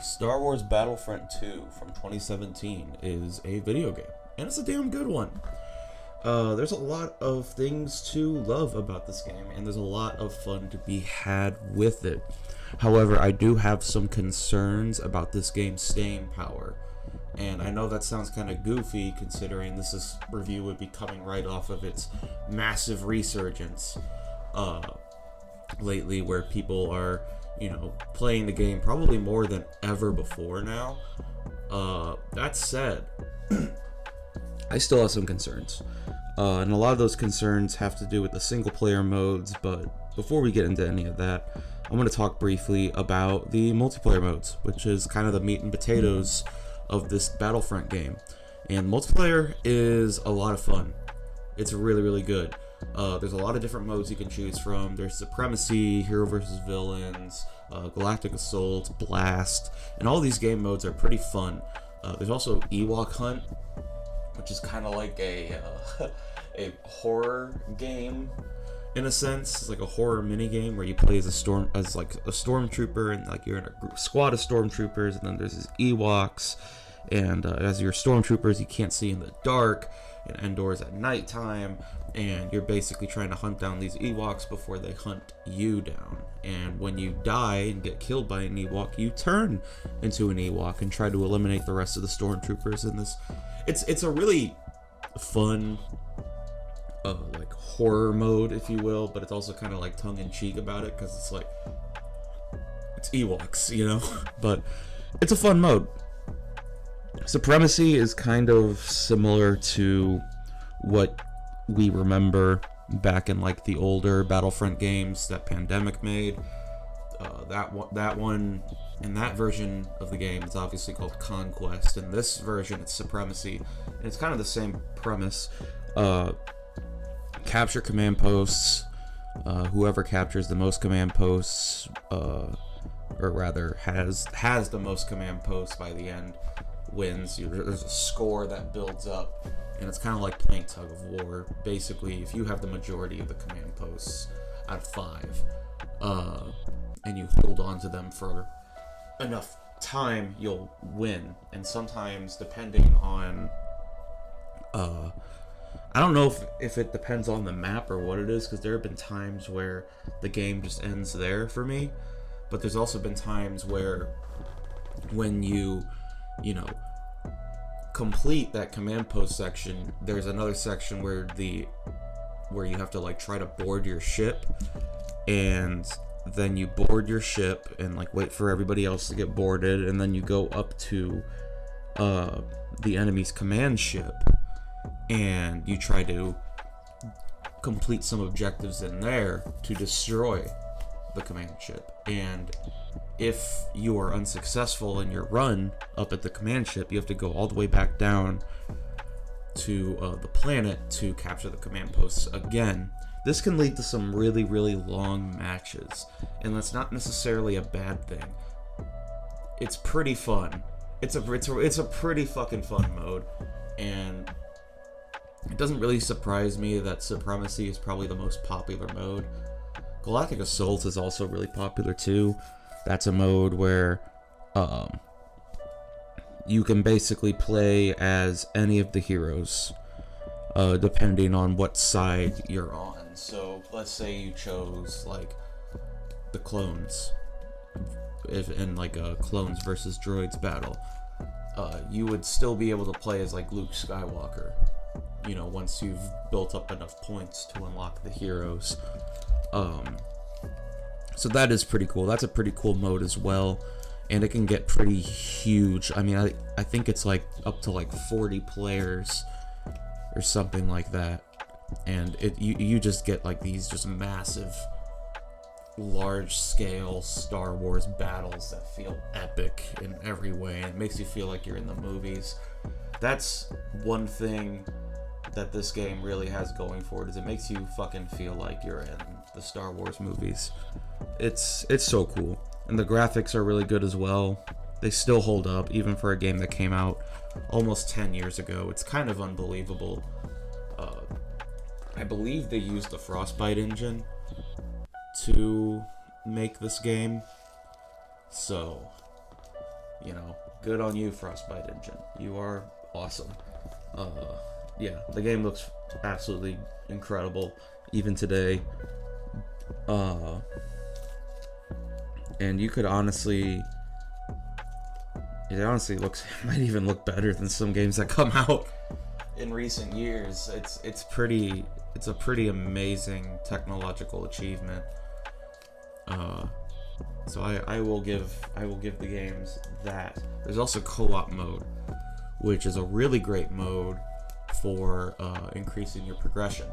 Star Wars Battlefront 2 from 2017 is a video game, and it's a damn good one. There's a lot of things to love about this game, and there's a lot of fun to be had with it. However, I do have some concerns about this game's staying power, and I know that sounds kind of goofy considering this review would be coming right off of its massive resurgence lately, where people are playing the game probably more than ever before now. That said, I still have some concerns. And a lot of those concerns have to do with the single player modes, but before we get into any of that, I'm going to talk briefly about the multiplayer modes, which is kind of the meat and potatoes of this Battlefront game. And multiplayer is a lot of fun. It's really, really good. There's a lot of different modes you can choose from. There's Supremacy, Hero versus Villains, Galactic Assault, Blast, and all these game modes are pretty fun. There's also Ewok Hunt, which is kind of like a horror game in a sense. It's like a horror mini game where you play as a stormtrooper, and like you're in a squad of stormtroopers, and then there's these Ewoks, and as your stormtroopers, you can't see in the dark, and Endor is at nighttime, and you're basically trying to hunt down these Ewoks before they hunt you down. And when you die and get killed by an Ewok, you turn into an Ewok and try to eliminate the rest of the stormtroopers in this. It's a really fun like horror mode, if you will, but it's also kind of like tongue-in-cheek about it, because it's like it's Ewoks, but it's a fun mode. Supremacy is kind of similar to what we remember back in like the older Battlefront games that Pandemic made. That one in that version of the game is obviously called Conquest. In this version, it's Supremacy, and it's kind of the same premise. Capture command posts. Whoever captures the most command posts, or rather has the most command posts by the end, wins. There's a score that builds up, and it's kind of like playing tug of war. Basically, if you have the majority of the command posts out of 5, and you hold on to them for enough time, you'll win. And sometimes, depending on I don't know if it depends on the map or what it is, because there have been times where the game just ends there for me, but there's also been times where when you complete that command post section, there's another section where you have to like try to board your ship, and then you board your ship and like wait for everybody else to get boarded, and then you go up to the enemy's command ship and you try to complete some objectives in there to destroy the command ship. And if you are unsuccessful in your run up at the command ship, you have to go all the way back down to the planet to capture the command posts again. This can lead to some really, really long matches, and that's not necessarily a bad thing. It's pretty fun. It's a pretty fucking fun mode, and it doesn't really surprise me that Supremacy is probably the most popular mode. Galactic Assault is also really popular too. That's a mode where you can basically play as any of the heroes, depending on what side you're on. So let's say you chose like the clones, if in like a clones versus droids battle, you would still be able to play as like Luke Skywalker, once you've built up enough points to unlock the heroes. So that is pretty cool. That's a pretty cool mode as well, and it can get pretty huge. I mean, I think it's like up to like 40 players or something like that, and you just get like these just massive, large-scale Star Wars battles that feel epic in every way, and it makes you feel like you're in the movies. That's one thing that this game really has going for it, is it makes you fucking feel like you're in the Star Wars movies. It's so cool, and the graphics are really good as well. They still hold up even for a game that came out almost 10 years ago. It's kind of unbelievable. I believe they used the Frostbite engine to make this game, so Good on you, Frostbite Engine. You are awesome. Yeah, the game looks absolutely incredible even today. And you could honestly, it honestly might even look better than some games that come out in recent years. It's a pretty amazing technological achievement. So I will give the games that. There's also co-op mode, which is a really great mode for increasing your progression,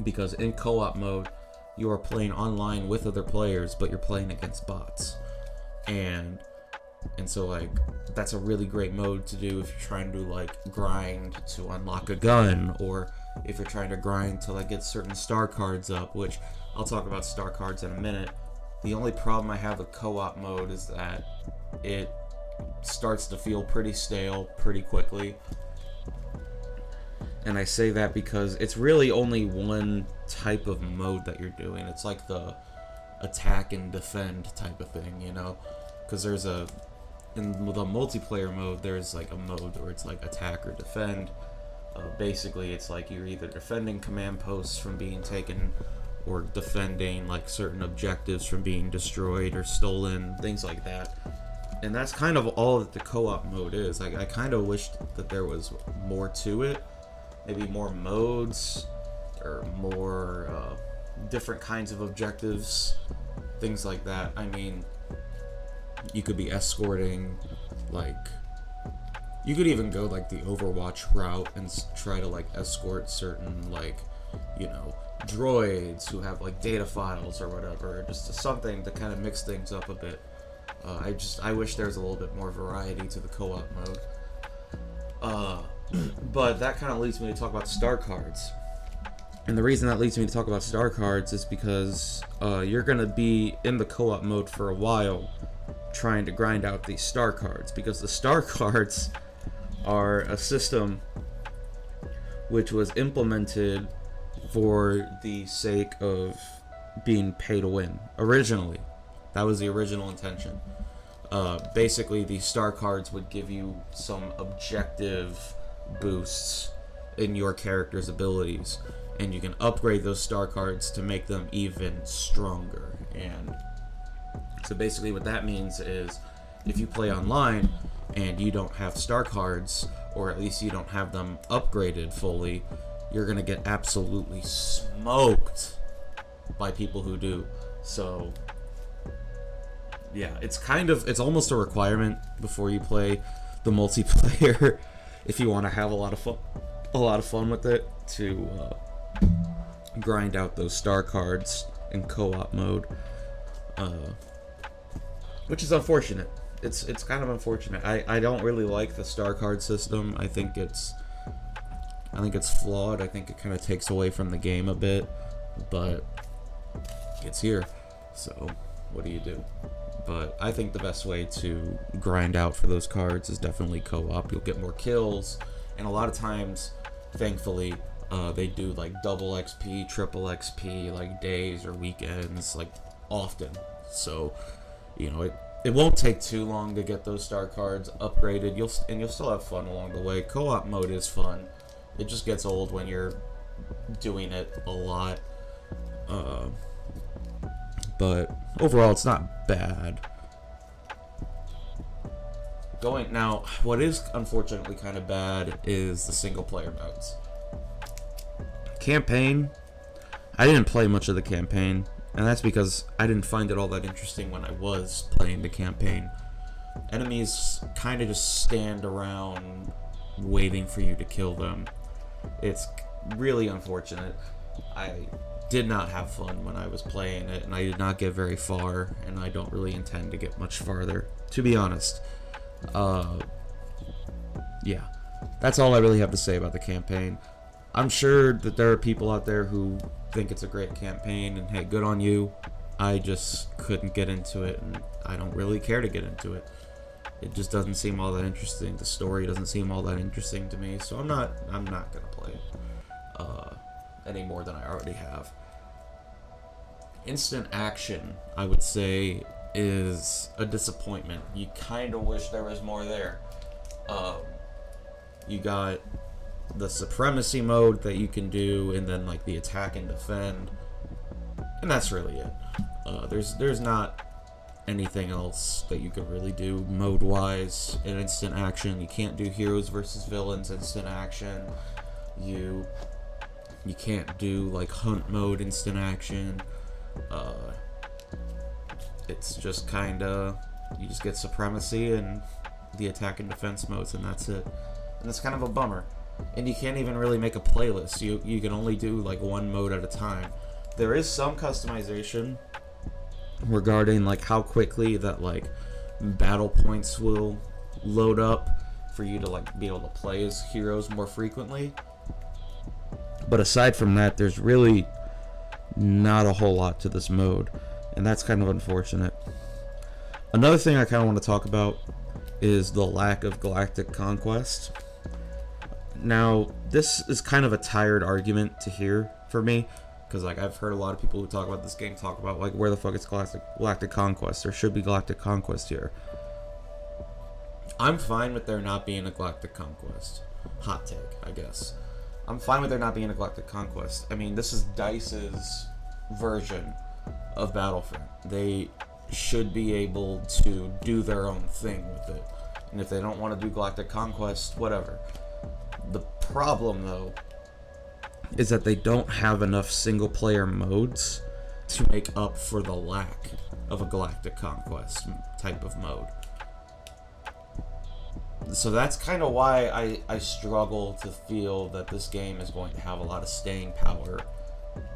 because in co-op mode you are playing online with other players, but you're playing against bots, and so like that's a really great mode to do if you're trying to like grind to unlock a gun, or if you're trying to grind to like get certain star cards up, which I'll talk about star cards in a minute. The only problem I have with co-op mode is that it starts to feel pretty stale pretty quickly. And I say that because it's really only one type of mode that you're doing. It's like the attack and defend type of thing, because in the multiplayer mode, there's like a mode where it's like attack or defend. Basically, it's like you're either defending command posts from being taken, or defending like certain objectives from being destroyed or stolen, things like that. And that's kind of all that the co-op mode is. I kind of wished that there was more to it. Maybe more modes, or more different kinds of objectives, things like that. I mean, you could be escorting, like, you could even go like the Overwatch route and try to like escort certain like, droids who have like data files or whatever, just something to kind of mix things up a bit. I wish there was a little bit more variety to the co-op mode. But that kind of leads me to talk about star cards. And the reason that leads me to talk about star cards is because you're going to be in the co-op mode for a while trying to grind out these star cards, because the star cards are a system which was implemented for the sake of being pay to win. Originally, that was the original intention. Basically, these star cards would give you some objective boosts in your character's abilities, and you can upgrade those star cards to make them even stronger. And so basically what that means is, if you play online and you don't have star cards, or at least you don't have them upgraded fully, you're gonna get absolutely smoked by people who do. So yeah, it's almost a requirement before you play the multiplayer if you want to have a lot of fun with it, to grind out those star cards in co-op mode, which is unfortunate. It's kind of unfortunate. I don't really like the star card system. I think it's flawed. I think it kind of takes away from the game a bit, but it's here, so what do you do? But I think the best way to grind out for those cards is definitely co-op. You'll get more kills, and a lot of times, thankfully, they do like double XP, triple XP, like days or weekends, like often. So, it won't take too long to get those star cards upgraded. You'll still have fun along the way. Co-op mode is fun. It just gets old when you're doing it a lot. But overall, it's not bad. Now, what is unfortunately kind of bad is the single player modes. Campaign, I didn't play much of the campaign, and that's because I didn't find it all that interesting when I was playing the campaign. Enemies kind of just stand around waiting for you to kill them. It's really unfortunate. I did not have fun when I was playing it, and I did not get very far, and I don't really intend to get much farther, to be honest. Yeah, that's all I really have to say about the campaign. I'm sure that there are people out there who think it's a great campaign, and hey, good on you. I just couldn't get into it, and I don't really care to get into it. It just doesn't seem all that interesting. The story doesn't seem all that interesting to me, so I'm not gonna play it any more than I already have. Instant action, I would say, is a disappointment. You kind of wish there was more there. You got the supremacy mode that you can do, and then like the attack and defend, and that's really it. There's not anything else that you could really do mode wise in instant action. You can't do heroes versus villains instant action. You can't do like hunt mode instant action. It's just kinda, you just get supremacy and the attack and defense modes, and that's it. And it's kind of a bummer. And you can't even really make a playlist. You can only do like one mode at a time. There is some customization regarding like how quickly that like battle points will load up for you to like be able to play as heroes more frequently. But aside from that, there's really not a whole lot to this mode, and that's kind of unfortunate. Another thing I kind of want to talk about is the lack of galactic conquest. Now, this is kind of a tired argument to hear for me, because like I've heard a lot of people who talk about this game talk about like where the fuck is galactic conquest. There should be galactic conquest here. I'm fine with there not being a galactic conquest. Hot take, I guess. I'm fine with there not being a galactic conquest. I mean, this is DICE's version of Battlefront. They should be able to do their own thing with it. And if they don't want to do galactic conquest, whatever. The problem, though, is that they don't have enough single-player modes to make up for the lack of a galactic conquest type of mode. So that's kind of why I struggle to feel that this game is going to have a lot of staying power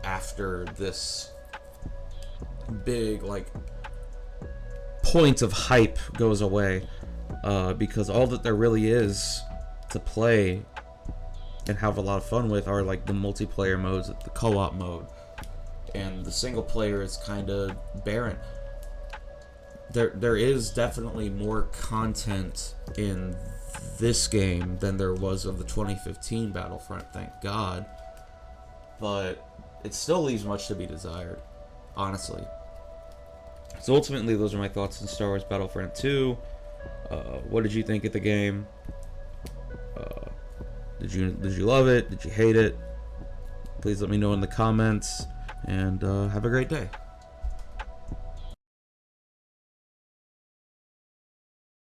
after this big, like, point of hype goes away. Because all that there really is to play and have a lot of fun with are like the multiplayer modes, the co-op mode, and the single player is kind of barren. There is definitely more content in this game than there was of the 2015 Battlefront, thank God, but it still leaves much to be desired, honestly. So ultimately, those are my thoughts on Star Wars Battlefront 2. What did you think of the game? Did you love it? Did you hate it? Please let me know in the comments, and have a great day.